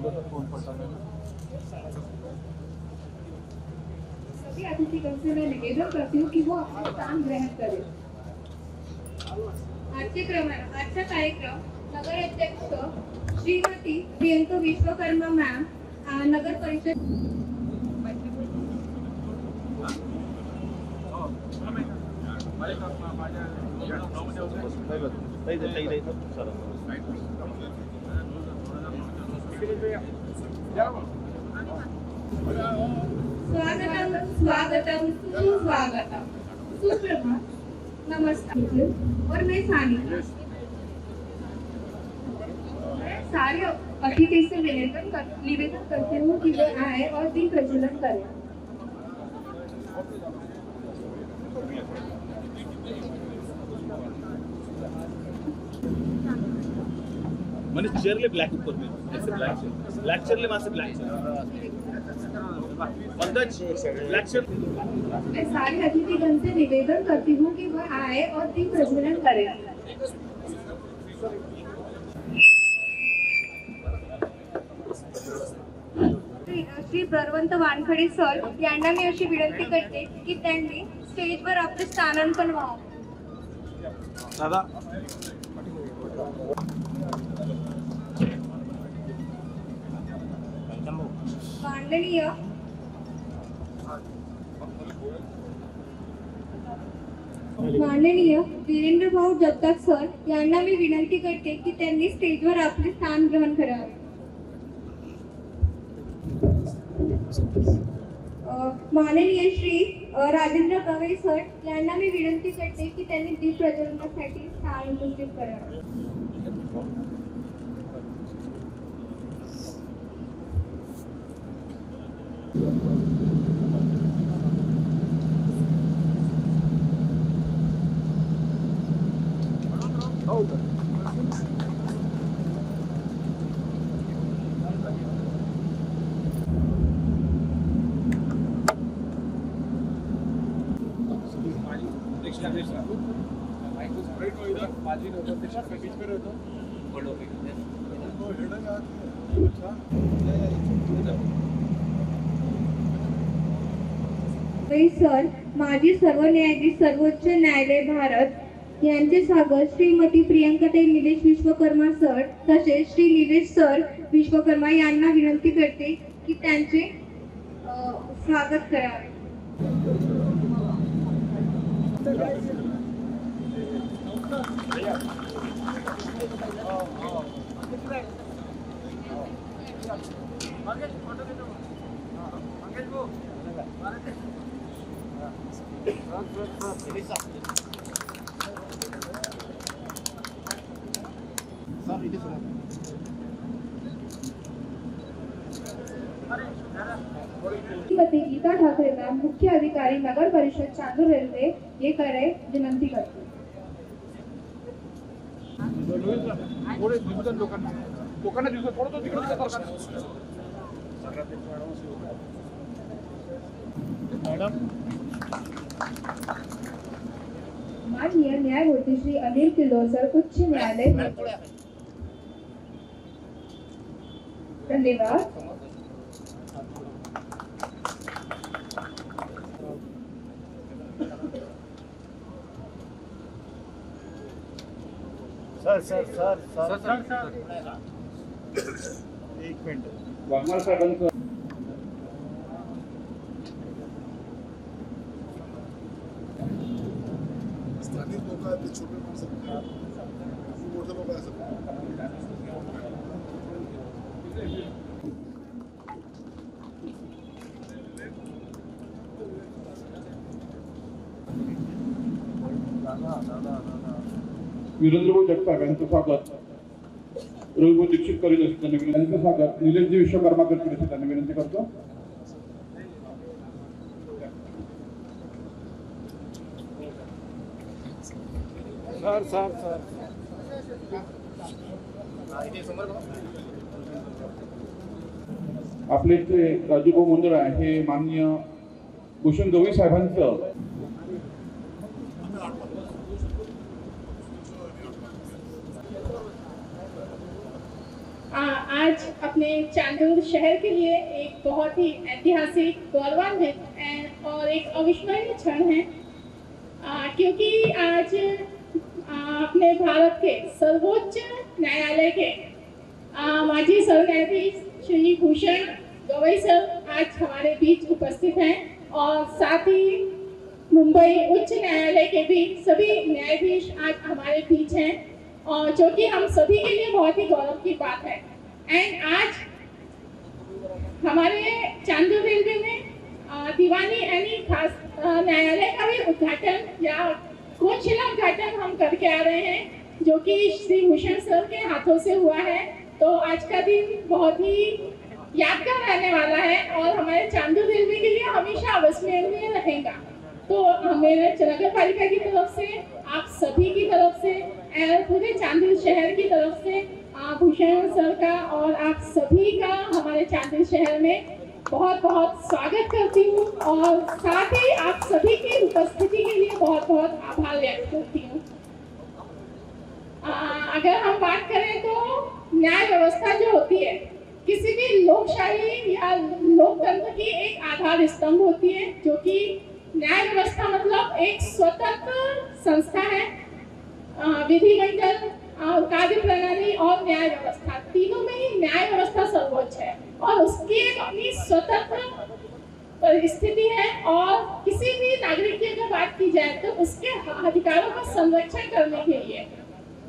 सभी अतिथिगण से मैं निवेदन करती हूँ कि वो अपना स्थान ग्रहण करें। आजचा कार्यक्रम नगर अध्यक्ष श्रीमती प्रियंका विश्वकर्मा मॅम, नगर परिषद स्वागतम सुस्वागतम सुप्रभात नमस्कार। और मैं सानी सारे अतिथि से निवेदन करती हूँ कि वे आए और दीप प्रज्वलन करें। मैंने चेयर ले ब्लैक ऊपर में ऐसे ब्लैक चेयर ले वहां से ब्लैक पंकज ब्लैक चेयर। मैं सारे अतिथिगण से निवेदन करती हूँ कि वह आए और दीप प्रज्वलन करें। श्री बळवंत वानखडे सर यांना मी अशी विनंती करते की त्यांनी स्टेजवर आपले स्थानांकन व्हावं। दादा माननीय वीरेंद्र भाऊ जगताप सर यांना मी विनंती करते की त्यांनी स्टेजवर आपले स्थान ग्रहण करावे। माननीय श्री राजेंद्र गवई सर यांना मी विनंती करते की त्यांनी दीप प्रज्वलनासाठी स्थान उपस्थित करावे। सर माजी सर्व न्यायाधीश सर्वोच्च न्यायालय भारत यांचे स्वागत श्रीमती प्रियंकाताई निलेश विश्वकर्मा सर तसेच श्री निलेश सर विश्वकर्मा यांना विनंती करते की त्यांचे स्वागत करावे। श्रीमती गीता ठाकरे मॅम मुख्य अधिकारी नगर परिषद चांदूर रेल्वे ये करे विनंती करते। माननीय न्यायमूर्ती श्री अनिल किर्लोस्कर उच्च न्यायालय। धन्यवाद। सर एक मिनट वाघमार साहेबांचं स्थानिक लोक आहेत ते छोटे माणसं मोठे लोक असतात। वीरेंद्रभाऊ जगताप यांचं स्वागत रघुभाऊ दीक्षित करीत असं त्यांना यांचं स्वागत निलेशजी विश्वकर्मा करतील असं त्यांना विनंती करतो। सर आपले इथे राजूभाऊ मुंदडा हे माननीय भूषण गवई साहेबांचं आज अपने चांदूर शहर के लिए एक बहुत ही ऐतिहासिक, गौरवान्वित और एक अविस्मरणीय क्षण है, क्योंकि आज अपने भारत के सर्वोच्च न्यायालय के माजी सरन्यायाधीश श्री भूषण गवई सर आज हमारे बीच उपस्थित हैं और साथ ही मुंबई उच्च न्यायालय के भी सभी न्यायाधीश आज हमारे बीच हैं, और जो कि हम सभी के लिए बहुत ही गौरव की बात है। एंड आज हमारे चांदूर रेलवे में दीवानी यानी खास न्यायालय का भी उद्घाटन या कोशिला उद्घाटन हम करके आ रहे हैं, जो कि श्री भूषण सर के हाथों से हुआ है। तो आज का दिन बहुत ही यादगार रहने वाला है और हमारे चांदूर रेलवे के लिए हमेशा अविस्मरणीय रहेगा। तो मेरे नगर पालिका की तरफ से, आप सभी की तरफ से, पूरे चांदूर शहर की तरफ से भूषण सर का और आप सभी का हमारे चांदूर शहर में बहुत बहुत स्वागत करती हूँ और साथ ही आप सभी की उपस्थिति के लिए बहुत बहुत आभार व्यक्त करती हूँ। अगर हम बात करें तो न्याय व्यवस्था जो होती है किसी भी लोकशाही या लोकतंत्र की एक आधार स्तंभ होती है, जो कि न्याय व्यवस्था मतलब एक स्वतंत्र संस्था है। विधिमंडल, कार्य प्रणाली और न्याय व्यवस्था तीनों में ही न्याय व्यवस्था सर्वोच्च है और उसकी एक अपनी स्वतंत्र स्थिति है। और किसी भी नागरिक की अगर बात की जाए तो उसके अधिकारों का संरक्षण करने के लिए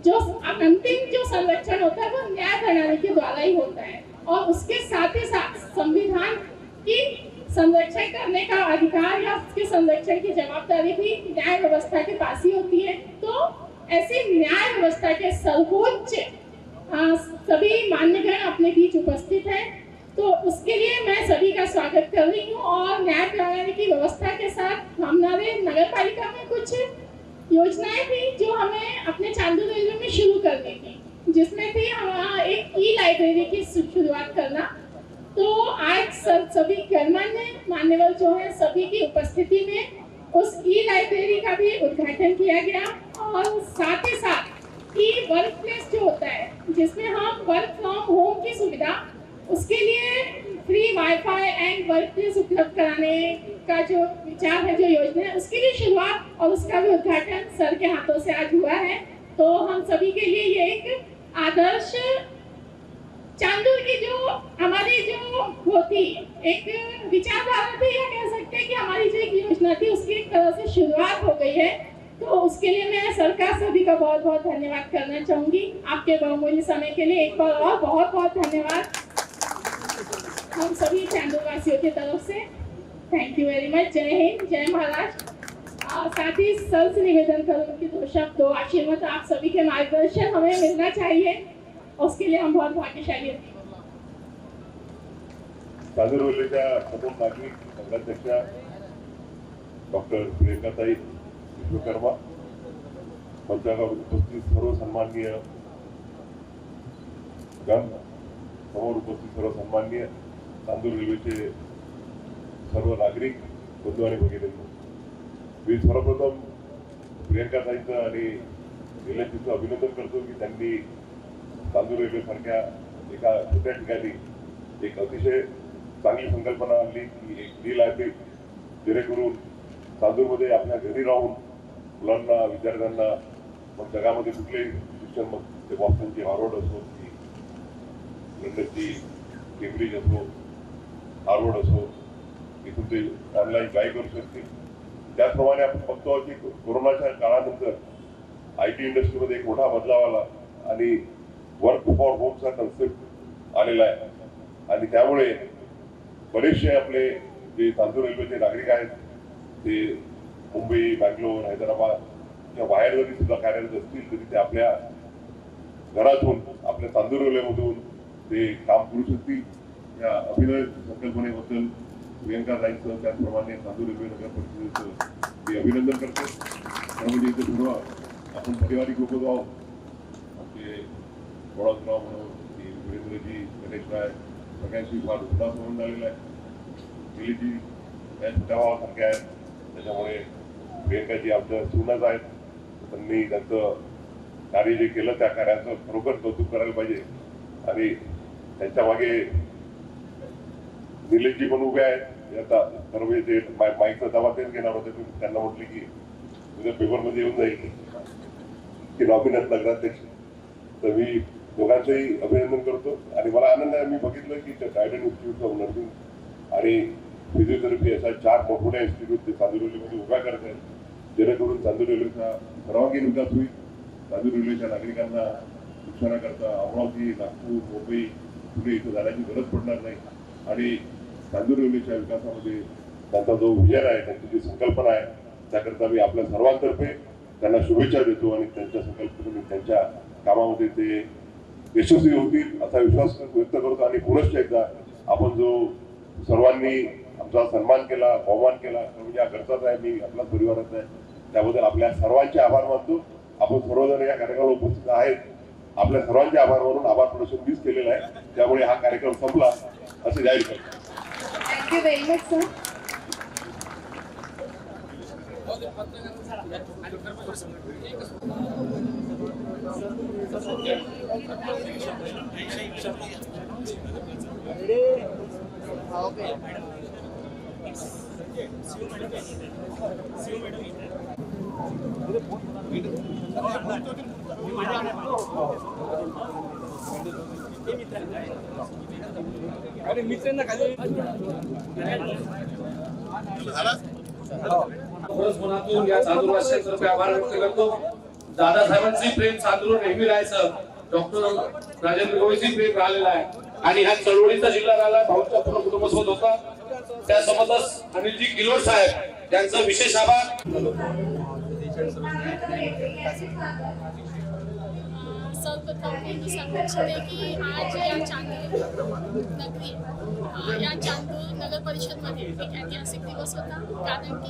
जो अंतिम जो संरक्षण होता है वो न्याय प्रणाली के द्वारा ही होता है, और उसके साथ ही साथ संविधान की संरक्षण करने का अधिकार या उसके संरक्षण की जवाबदारी भी न्याय व्यवस्था के पास ही होती है। तो ऐसी न्याय व्यवस्था के सर्वोच्च सभी मान्यगण अपने बीच उपस्थित हैं, तो उसके लिए मैं सभी का स्वागत कर रही हूँ। और न्याय प्रणाली की व्यवस्था के साथ हमारे नगर पालिका में कुछ योजनाएं थी जो हमें अपने चांदूर रेलवे में शुरू करनी थी, जिसमें थी हमारा एक ई लाइब्रेरी की शुरुआत करना। तो आज सभी गणमान्य मान्यवर जो है सभी की उपस्थिति में उस ई लाइब्रेरी का भी उद्घाटन किया गया, और साथ ही साथ ई वर्क प्लेस जो होता है जिसमें हम वर्क फ्रॉम होम की सुविधा, उसके लिए free wifi end work place उपलब्ध कराने का जो विचार है, जो योजना है, उसकी भी शुरुआत और उसका भी उद्घाटन सर के हाथों से आज हुआ है। तो हम सभी के लिए ये एक आदर्श चांदूर की जो हमारी जो होती एक विचारधारा थी या कह सकते हैं कि हमारी जो एक योजना थी उसकी एक तरह से शुरुआत हो गई है। तो उसके लिए मैं सरकार सभी का बहुत बहुत धन्यवाद करना चाहूंगी। आपके बहुमूल्य समय के लिए एक बार और बहुत बहुत धन्यवाद हम सभी चांदूर वासियों की तरफ से। Thank you very much. जय हिंद, जय महाराष्ट्र। और साथ ही सर से निवेदन करूँ कि दो शब्द, दो आशीर्वाद, आप सभी के मार्गदर्शन हमें मिलना चाहिए, उसके लिए हम बहुत भाग्यशाली हैं। चांदूर रेल्वेच्या प्रथम नागरिक संघाध्यक्षा डॉक्टर प्रियंकाताई विश्वकर्मा, मंचावर उपस्थित सर्व सन्माननीय गण, समोर उपस्थित सर्व सन्माननीय चांदूर रेल्वेचे सर्व नागरिक बंधू आणि भगिनींनो, मी सर्वप्रथम प्रियंकाताईंचं आणि निलेशजींचं अभिनंदन करतो की त्यांनी चांदूर रेल्वेसारख्या एका छोट्या ठिकाणी एक अतिशय चांगली संकल्पना आणली की एक ई लायब्ररी, जेणेकरून चांदूरमध्ये आपल्या घरी राहून मुलांना, विद्यार्थ्यांना मग जगामध्ये कुठलेही शिक्षण, मग ते बॉस्टनची हार्वर्ड असो की लंडनची केम्ब्रिज असो, हार्वर्ड असो, इथून ते ऑनलाईन काय करू शकतील। त्याचप्रमाणे आपण बघतो की कोरोनाच्या काळानंतर IT इंडस्ट्रीमध्ये एक मोठा बदलाव आला आणि वर्क फॉर होमचा कन्सेप्ट आलेला आहे आणि त्यामुळे बरेचसे आपले जे चांदूर रेल्वेचे नागरिक आहेत ते मुंबई, बँगलोर, हैदराबाद किंवा बाहेर जरी सुद्धा कार्यरत असतील तरी ते आपल्या घरातून, आपल्या चांदूर रेल्वेमधून ते काम करू शकतील। या अभिनव संकल्पनेबद्दल प्रियंकाताईंचं, त्याचप्रमाणे चांदूर रेल्वे नगर परिषदेचं मी अभिनंदन करतो। म्हणजे इथे सर्व आपण पारिवारिक लोक आहोत, आमचे वडोदराव म्हणून वीरेंद्रजी, गणेशराय, सगळ्यांशी फार जुना संबंध आलेला आहे। दिलीजी या छोट्या भावासारख्या आहेत, त्याच्यामुळे प्रियंकाजी आमच्या सुनाच आहेत। त्यांनी त्यांचं कार्य जे केलं त्या कार्याचं खरोखर कौतुक करायला पाहिजे आणि त्यांच्या मागे निलेशजी पण उभे आहेत. आता सर्व ते माईकचा दबा तेच घेणार होते. मी त्यांना म्हटले की उद्या पेपरमध्ये येऊन जाईल की नॉमिनेट नगराध्यक्ष. तर मी दोघांचंही अभिनंदन करतो आणि मला आनंद आहे. मी बघितलं की गायडन इन्स्टिट्यूट ऑफ नर्सिंग आणि फिजिओथेरपी अशा 4 मोठमोठ्या इन्स्टिट्यूट ते चांदूरवलीमध्ये उभ्या करत आहेत, जेणेकरून चांदूरवलीचा सर्वांगीण विकास होईल. चांदूरवलीच्या नागरिकांना शिक्षणाकरता अमरावती, नागपूर, मुंबई, पुणे इथं जाण्याची गरज पडणार नाही. आणि चांदूरवलीच्या विकासामध्ये त्यांचा जो विजन आहे, त्यांची जी संकल्पना आहे, त्याकरता मी आपल्या सर्वांतर्फे त्यांना शुभेच्छा देतो आणि त्यांच्या संकल्पनेने त्यांच्या कामामध्ये ते यशस्वी होतील असा विश्वास व्यक्त करतो. आणि पुनश्च एकदा आपण जो सर्वांनी आमचा सन्मान केला, बहुमान केला, म्हणजे हा घरचाच आहे, मी आपलाच परिवाराचा आहे, त्याबद्दल आपल्या सर्वांचे आभार मानतो. आपण सर्वजण या कार्यक्रमाला उपस्थित आहेत. आपल्या सर्वांचे आभार मानून आभार प्रदर्शन मीच केलेलं आहे, त्यामुळे हा कार्यक्रम संपला असे जाहीर करतो. Thank you very much sir. अरे मित्रांना खाली खरंच मनातून या चांदूरवासियांतर्फे आभार व्यक्त करतो. दादासाहेबांची प्रेम चांदूर नेहमी राहायचं. डॉक्टर राजेंद्र गवईची प्रेम राहिलेलं आहे आणि ह्या चळवळीचा जिल्हा राहिला. भाऊच्या पूर्ण कुटुंबासोबत होता. त्यासोबतच अनिलजी किलोड साहेब यांचा विशेष आभार. सर्वप्रथम मी सांगू इच्छिते की आज या चांदूर नगरी या चांदूर नगर परिषदमध्ये एक ऐतिहासिक दिवस होता. कारण की